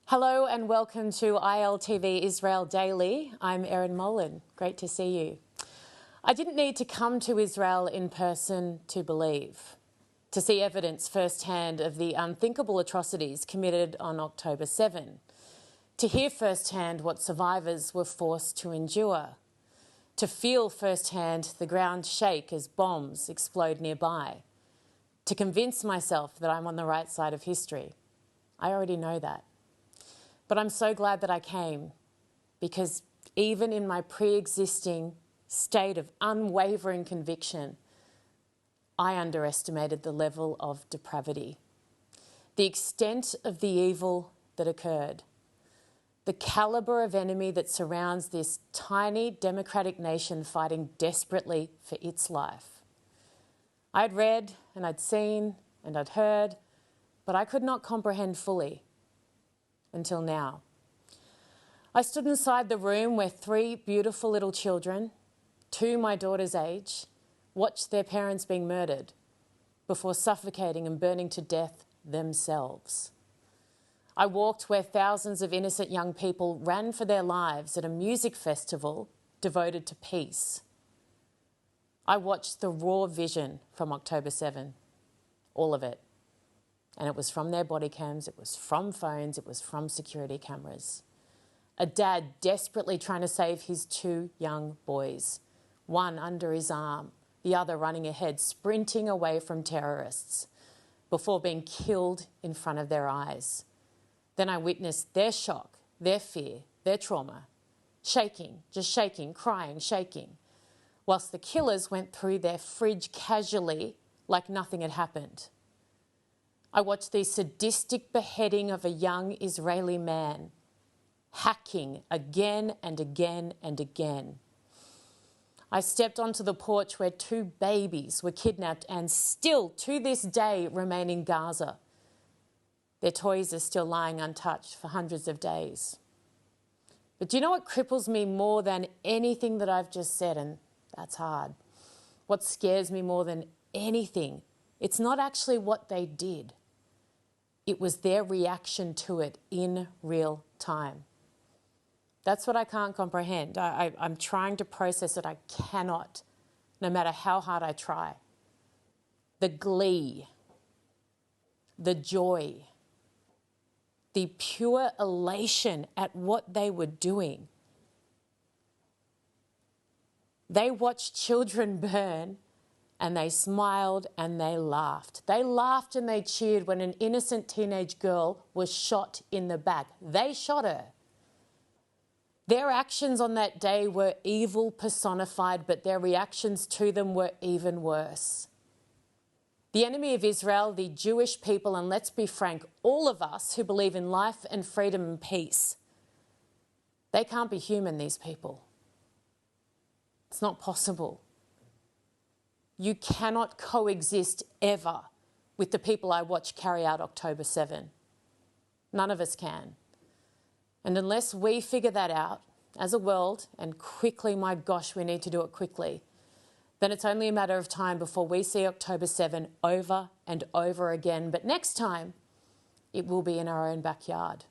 Hello and welcome to ITLV Israel Daily. I'm Erin Molan. Great to see you. I didn't need to come to Israel in person to believe, to see evidence firsthand of the unthinkable atrocities committed on October 7, to hear firsthand what survivors were forced to endure, to feel firsthand the ground shake as bombs explode nearby, to convince myself that I'm on the right side of history. I already know that. But I'm so glad that I came, because even in my pre-existing state of unwavering conviction, I underestimated the level of depravity, the extent of the evil that occurred, the calibre of enemy that surrounds this tiny democratic nation fighting desperately for its life. I'd read and I'd seen and I'd heard, but I could not comprehend fully. Until now. I stood inside the room where three beautiful little children, two my daughter's age, watched their parents being murdered before suffocating and burning to death themselves. I walked where thousands of innocent young people ran for their lives at a music festival devoted to peace. I watched the raw vision from October 7, all of it. And it was from their body cams, it was from phones, it was from security cameras. A dad desperately trying to save his two young boys, one under his arm, the other running ahead, sprinting away from terrorists before being killed in front of their eyes. Then I witnessed their shock, their fear, their trauma, shaking, just shaking, crying, shaking, whilst the killers went through their fridge casually like nothing had happened. I watched the sadistic beheading of a young Israeli man, hacking again and again and again. I stepped onto the porch where two babies were kidnapped and still to this day remain in Gaza. Their toys are still lying untouched for hundreds of days. But do you know what cripples me more than anything that I've just said? And that's hard. What scares me more than anything, it's not actually what they did. It was their reaction to it in real time. That's what I can't comprehend. I'm trying to process it. I cannot, no matter how hard I try. The glee, the joy, the pure elation at what they were doing. They watched children burn, and they smiled and they laughed. They laughed and they cheered when an innocent teenage girl was shot in the back. They shot her. Their actions on that day were evil personified, but their reactions to them were even worse. The enemy of Israel, the Jewish people, and let's be frank, all of us who believe in life and freedom and peace, they can't be human, these people. It's not possible. You cannot coexist ever with the people I watched carry out October 7. None of us can. And unless we figure that out as a world, and quickly, my gosh, we need to do it quickly, then it's only a matter of time before we see October 7 over and over again. But next time, it will be in our own backyard.